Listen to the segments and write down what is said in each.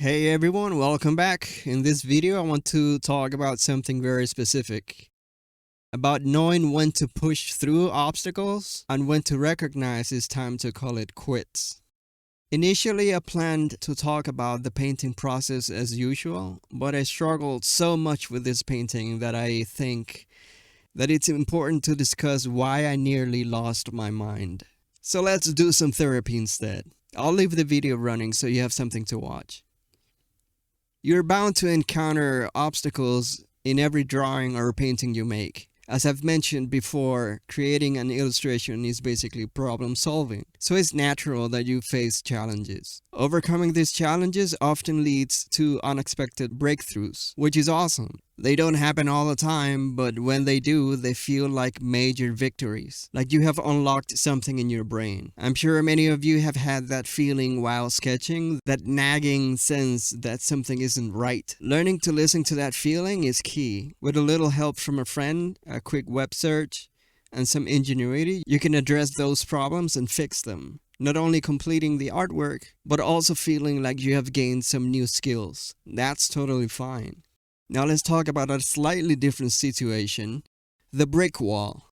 Hey everyone, welcome back. In this video, I want to talk about something very specific. About knowing when to push through obstacles and when to recognize it's time to call it quits. Initially, I planned to talk about the painting process as usual, but I struggled so much with this painting that I think that it's important to discuss why I nearly lost my mind. So let's do some therapy instead. I'll leave the video running so you have something to watch. You're bound to encounter obstacles in every drawing or painting you make. As I've mentioned before, creating an illustration is basically problem solving, so it's natural that you face challenges. Overcoming these challenges often leads to unexpected breakthroughs, which is awesome. They don't happen all the time, but when they do, they feel like major victories, like you have unlocked something in your brain. I'm sure many of you have had that feeling while sketching, that nagging sense that something isn't right. Learning to listen to that feeling is key. With a little help from a friend, a quick web search, and some ingenuity, you can address those problems and fix them. Not only completing the artwork, but also feeling like you have gained some new skills. That's totally fine. Now let's talk about a slightly different situation, the brick wall.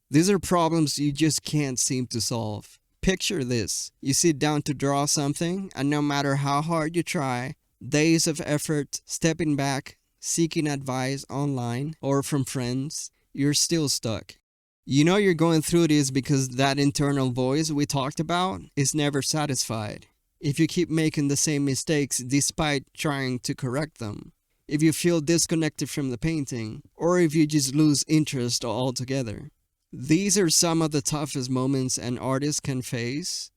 These are problems you just can't seem to solve. Picture this, you sit down to draw something, and no matter how hard you try, days of effort, stepping back, seeking advice online or from friends, you're still stuck. You know you're going through this because that internal voice we talked about is never satisfied. If you keep making the same mistakes despite trying to correct them, if you feel disconnected from the painting, or if you just lose interest altogether. These are some of the toughest moments an artist can face,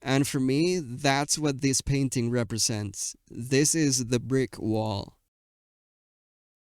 and for me, that's what this painting represents. This is the brick wall.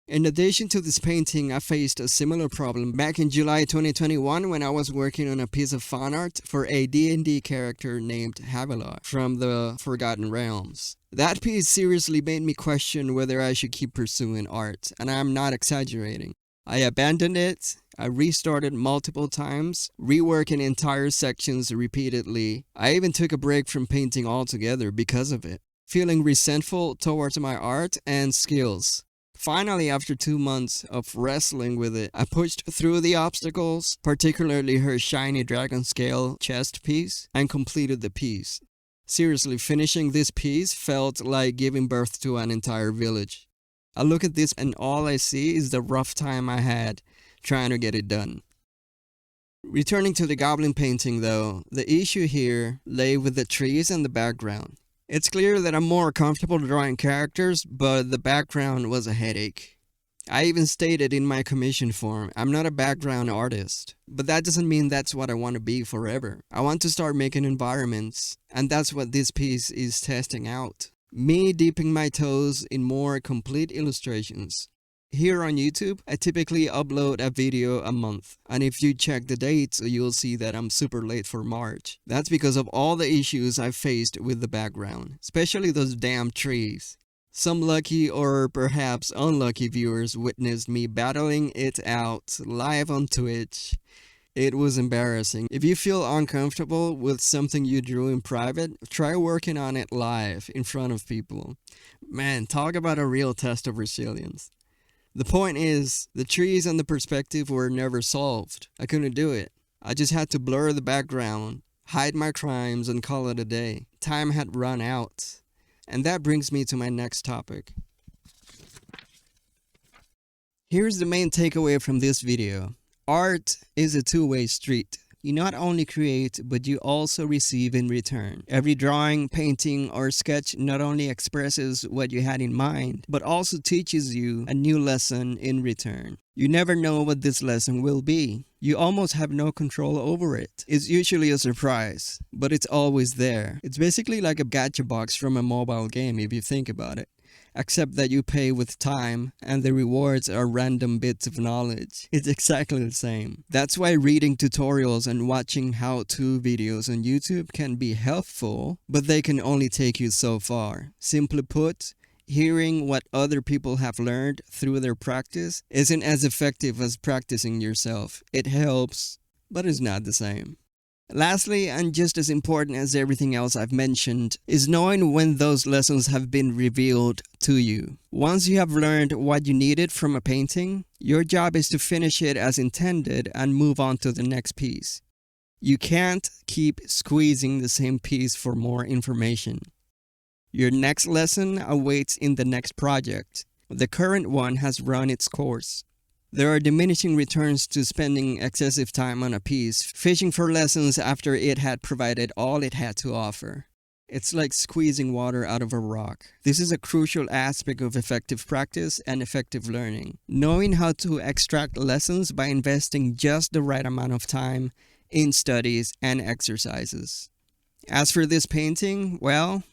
In addition to this painting, I faced a similar problem back in July 2021 when I was working on a piece of fan art for a D&D character named Havilah from the Forgotten Realms. That piece seriously made me question whether I should keep pursuing art, and I'm not exaggerating. I abandoned it, I restarted multiple times, reworking entire sections repeatedly. I even took a break from painting altogether because of it, feeling resentful towards my art and skills. Finally, after 2 months of wrestling with it, I pushed through the obstacles, particularly her shiny dragon scale chest piece, and completed the piece. Seriously, finishing this piece felt like giving birth to an entire village. I look at this and all I see is the rough time I had trying to get it done. Returning to the goblin painting though, the issue here lay with the trees and the background. It's clear that I'm more comfortable drawing characters, but the background was a headache. I even stated in my commission form, I'm not a background artist, but that doesn't mean that's what I want to be forever. I want to start making environments, and that's what this piece is testing out. Me dipping my toes in more complete illustrations. Here on YouTube, I typically upload a video a month, and if you check the dates, you'll see that I'm super late for March. That's because of all the issues I've faced with the background, especially those damn trees. Some lucky or perhaps unlucky viewers witnessed me battling it out live on Twitch. It was embarrassing. If you feel uncomfortable with something you drew in private, try working on it live in front of people. Man, talk about a real test of resilience. The point is, the trees and the perspective were never solved. I couldn't do it. I just had to blur the background, hide my crimes, and call it a day. Time had run out. And that brings me to my next topic. Here's the main takeaway from this video. Art is a two-way street. You not only create, but you also receive in return. Every drawing, painting, or sketch not only expresses what you had in mind, but also teaches you a new lesson in return. You never know what this lesson will be. You almost have no control over it. It's usually a surprise, but it's always there. It's basically like a gacha box from a mobile game if you think about it. Except that you pay with time and the rewards are random bits of knowledge. It's exactly the same. That's why reading tutorials and watching how-to videos on YouTube can be helpful, but they can only take you so far. Simply put, hearing what other people have learned through their practice isn't as effective as practicing yourself. It helps, but it's not the same. Lastly, and just as important as everything else I've mentioned, is knowing when those lessons have been revealed to you. Once you have learned what you needed from a painting, your job is to finish it as intended and move on to the next piece. You can't keep squeezing the same piece for more information. Your next lesson awaits in the next project. The current one has run its course. There are diminishing returns to spending excessive time on a piece, fishing for lessons after it had provided all it had to offer. It's like squeezing water out of a rock. This is a crucial aspect of effective practice and effective learning. Knowing how to extract lessons by investing just the right amount of time in studies and exercises. As for this painting, well,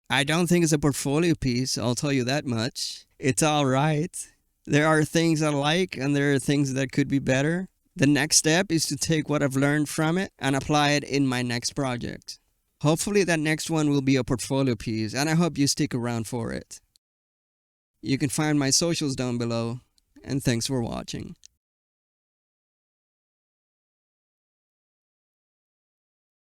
I don't think it's a portfolio piece, I'll tell you that much. It's alright. There are things I like and there are things that could be better. The next step is to take what I've learned from it and apply it in my next project. Hopefully that next one will be a portfolio piece, and I hope you stick around for it. You can find my socials down below, and thanks for watching.